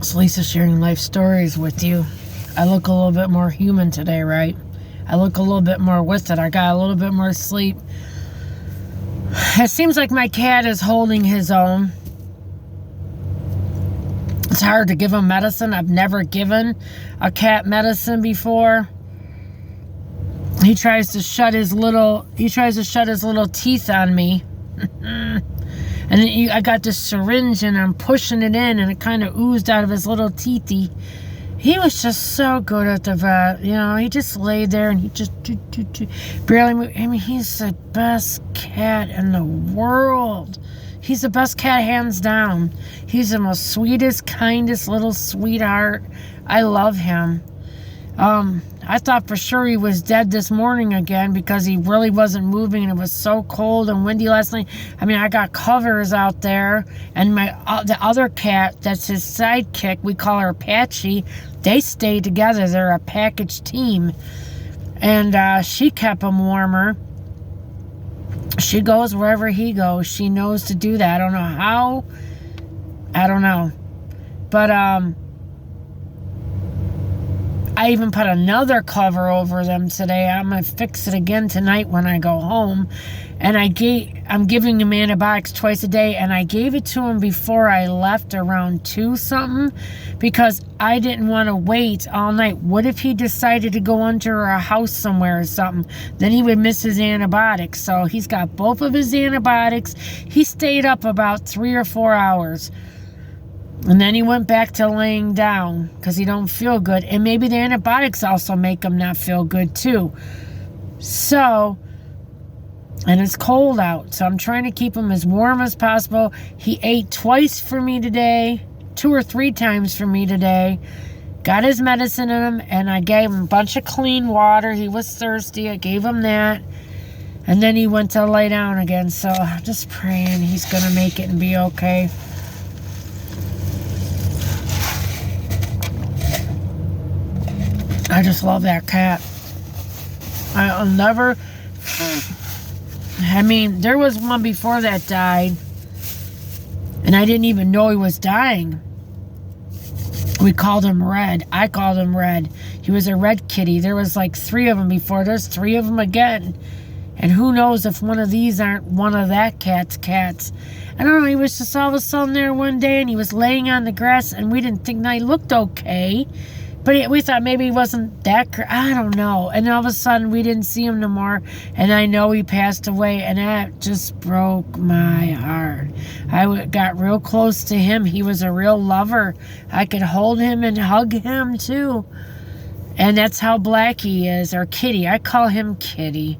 It's Lisa sharing life stories with you. I look a little bit more human today, right? I look a little bit more with it. I got a little bit more sleep. It seems like my cat is holding his own. It's hard to give him medicine. I've never given a cat medicine before. He tries to shut his little teeth on me. And then I got this syringe and I'm pushing it in and it kind of oozed out of his little teethy. He was just so good at the vet. You know, he just laid there and he just barely moved. I mean, he's the best cat in the world. He's the best cat, hands down. He's the most sweetest, kindest little sweetheart. I love him. I thought for sure he was dead this morning again because he really wasn't moving and it was so cold and windy last night. I mean, I got covers out there, and the other cat, that's his sidekick, we call her Apache, they stay together. They're a package team. And she kept him warmer. She goes wherever he goes. She knows to do that. I don't know how. I don't know. But, I even put another cover over them today. I'm going to fix it again tonight when I go home. And I'm giving him antibiotics twice a day. And I gave it to him before I left around 2 something. Because I didn't want to wait all night. What if he decided to go under a house somewhere or something? Then he would miss his antibiotics. So he's got both of his antibiotics. He stayed up about 3 or 4 hours. And then he went back to laying down because he don't feel good. And maybe the antibiotics also make him not feel good too. So, and it's cold out. So I'm trying to keep him as warm as possible. He ate twice for me today. 2 or 3 times for me today. Got his medicine in him. And I gave him a bunch of clean water. He was thirsty. I gave him that. And then he went to lay down again. So I'm just praying he's going to make it and be okay. I just love that cat. I'll never... I mean, there was one before that died. And I didn't even know he was dying. We called him Red. I called him Red. He was a red kitty. There was like 3 of them before. There's 3 of them again. And who knows if one of these aren't one of that cat's cats. I don't know. He was just all of a sudden there one day. And he was laying on the grass. And we didn't think that he looked okay. But we thought maybe he wasn't that... I don't know. And all of a sudden, we didn't see him no more. And I know he passed away. And that just broke my heart. I got real close to him. He was a real lover. I could hold him and hug him, too. And that's how Blackie is. Or Kitty. I call him Kitty.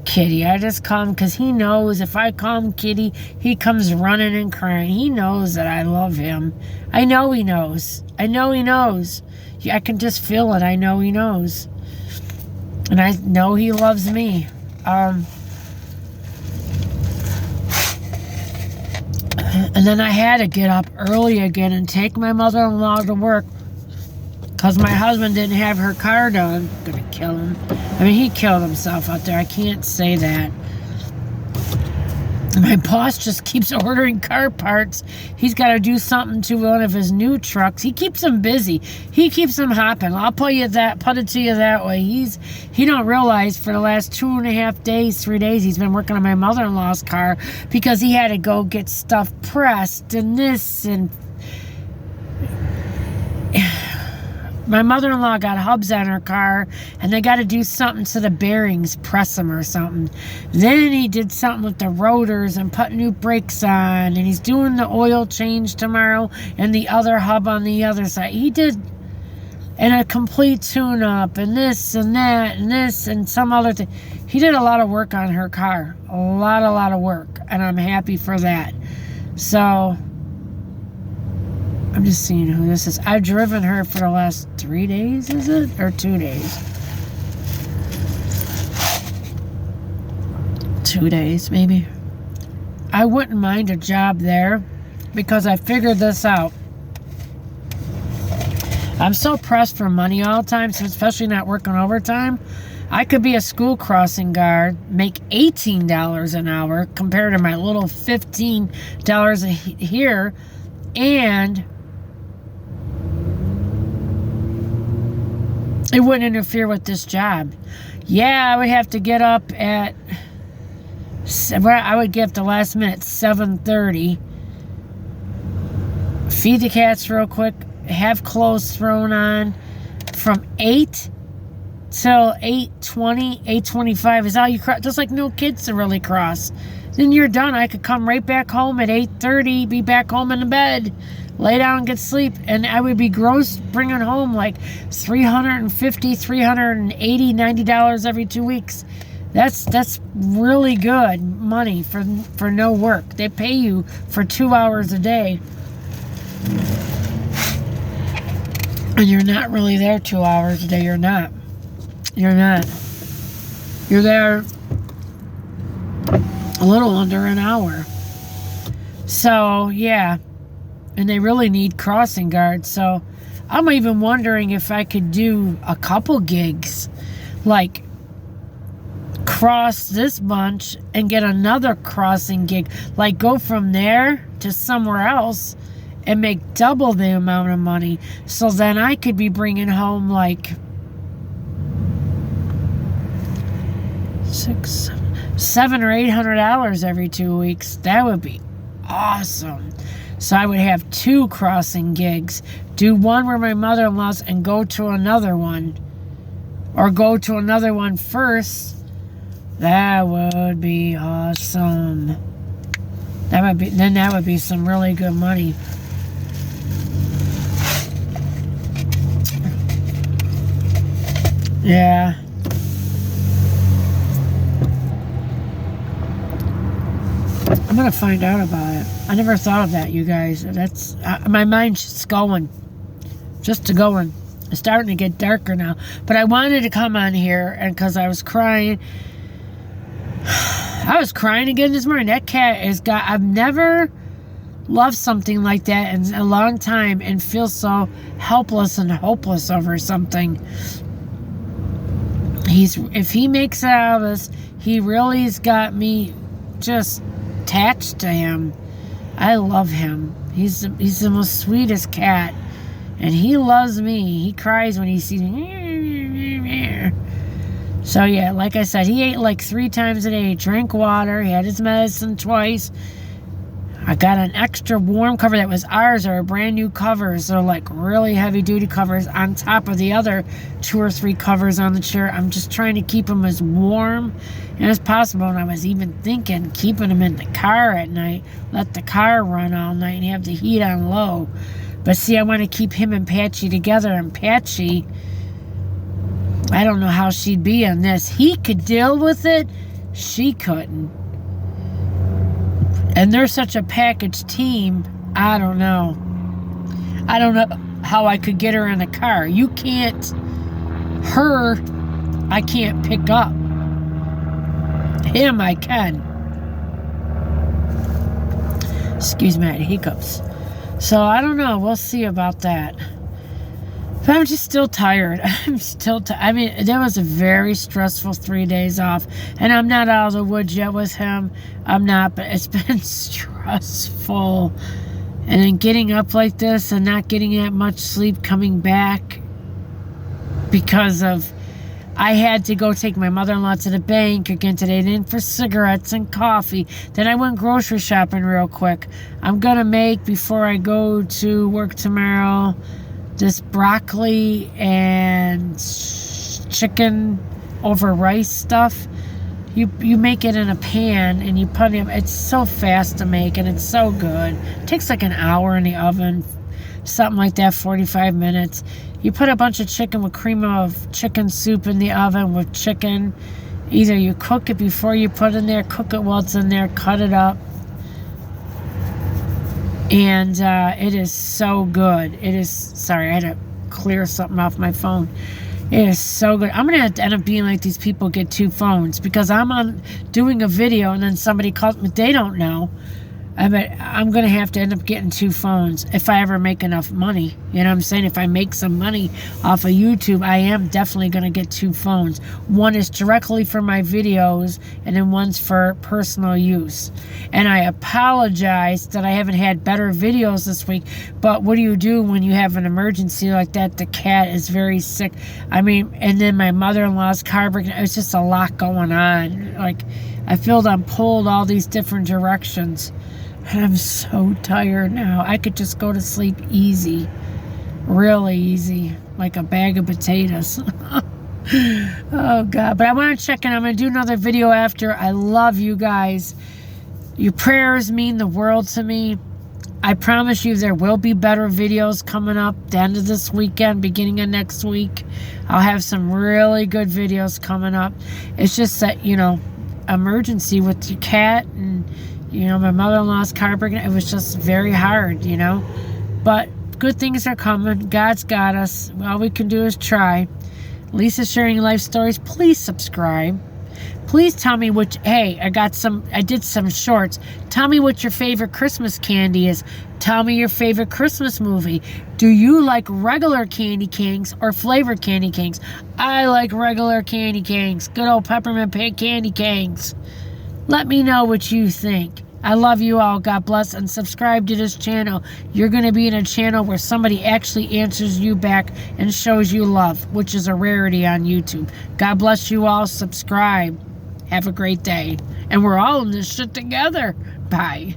Kitty. I just call him because he knows if I call him Kitty, he comes running and crying. He knows that I love him. I know he knows. I know he knows. I can just feel it. I know he knows. And I know he loves me. And then I had to get up early again and take my mother-in-law to work. Because my husband didn't have her car done. I'm going to kill him. I mean, he killed himself out there. I can't say that. My boss just keeps ordering car parts. He's got to do something to one of his new trucks. He keeps him busy. He keeps him hopping. I'll put it to you that way. He don't realize for the last 2.5 days, 3 days, he's been working on my mother-in-law's car because he had to go get stuff pressed and this and... My mother-in-law got hubs on her car, and they got to do something to the bearings, press them or something. Then he did something with the rotors and put new brakes on, and he's doing the oil change tomorrow and the other hub on the other side. He did, and a complete tune-up, and this and that, and this and some other thing. He did a lot of work on her car, a lot of work, and I'm happy for that. So... I'm just seeing who this is. I've driven her for the last 3 days, is it? Or 2 days? 2 days, maybe. I wouldn't mind a job there because I figured this out. I'm so pressed for money all the time, so especially not working overtime. I could be a school crossing guard, make $18 an hour compared to my little $15 here, and It wouldn't interfere with this job. Yeah, I would have to get up at, I would get up the last minute, 7:30. Feed the cats real quick. Have clothes thrown on. From 8 till 8:20, 8:25 is all you cross. Just like no kids to really cross. Then you're done. I could come right back home at 8:30, be back home in the bed, lay down and get sleep, and I would be gross bringing home like $350, $380, $90 every 2 weeks. That's really good money for no work. They pay you for 2 hours a day, and you're not really there 2 hours a day. You're not. You're there a little under an hour. So yeah. And they really need crossing guards. So I'm even wondering if I could do a couple gigs. Like cross this bunch and get another crossing gig. Like go from there to somewhere else and make double the amount of money. So then I could be bringing home like $700 or $800 every 2 weeks. That would be awesome. So I would have 2 crossing gigs. Do one where my mother-in-law's and go to another one. Or go to another one first. That would be awesome. That would be some really good money. Yeah. I'm gonna find out about it. I never thought of that, you guys. That's my mind's just going. It's starting to get darker now. But I wanted to come on here, and because I was crying. I was crying again this morning. That cat has got... I've never loved something like that in a long time and feel so helpless and hopeless over something. If he makes it out of this, he really has got me just attached to him. I love him. He's the most sweetest cat, and he loves me. He cries when he sees me. So yeah, like I said, he ate like 3 times a day. Drank water. He had his medicine twice. I got an extra warm cover that was ours, or brand new covers. They're like really heavy duty covers on top of the other 2 or 3 covers on the chair. I'm just trying to keep them as warm as possible. And I was even thinking keeping them in the car at night, let the car run all night and have the heat on low. But see, I want to keep him and Patchy together, and Patchy, I don't know how she'd be on this. He could deal with it. She couldn't. And they're such a package team. I don't know. I don't know how I could get her in a car. You can't. Her, I can't pick up. Him, I can. Excuse me, I had hiccups. So, I don't know. We'll see about that. But I'm just still tired. I mean, there was a very stressful 3 days off. And I'm not out of the woods yet with him. I'm not, but it's been stressful. And then getting up like this and not getting that much sleep, coming back because of... I had to go take my mother-in-law to the bank again today, then for cigarettes and coffee. Then I went grocery shopping real quick. I'm going to make, before I go to work tomorrow, this broccoli and chicken over rice stuff. You make it in a pan and you put it... It's so fast to make and it's so good. It takes like an hour in the oven. Something like that, 45 minutes. You put a bunch of chicken with cream of chicken soup in the oven with chicken. Either you cook it before you put it in there, cook it while it's in there, cut it up. And it is so good. It is... Sorry, I had to clear something off my phone. It is so good. I'm going to have to end up being like these people get 2 phones. Because I'm on doing a video and then somebody calls me. They don't know. I bet I'm going to have to end up getting 2 phones if I ever make enough money. You know what I'm saying? If I make some money off of YouTube, I am definitely going to get 2 phones. One is directly for my videos, and then one's for personal use. And I apologize that I haven't had better videos this week, but what do you do when you have an emergency like that? The cat is very sick. I mean, and then my mother-in-law's car breaking. It's just a lot going on. Like, I feel I'm pulled all these different directions. And I'm so tired now. I could just go to sleep easy. Really easy. Like a bag of potatoes. Oh, God. But I want to check in. I'm going to do another video after. I love you guys. Your prayers mean the world to me. I promise you there will be better videos coming up the end of this weekend, beginning of next week. I'll have some really good videos coming up. It's just that, you know, emergency with your cat and... You know, my mother-in-law's car breaking. It was just very hard, you know. But good things are coming. God's got us. All we can do is try. Lisa Sharing Life Stories. Please subscribe. Please tell me which... Hey, I did some shorts. Tell me what your favorite Christmas candy is. Tell me your favorite Christmas movie. Do you like regular candy canes or flavored candy canes? I like regular candy canes. Good old peppermint candy canes. Let me know what you think. I love you all. God bless. And subscribe to this channel. You're going to be in a channel where somebody actually answers you back and shows you love, which is a rarity on YouTube. God bless you all. Subscribe. Have a great day. And we're all in this shit together. Bye.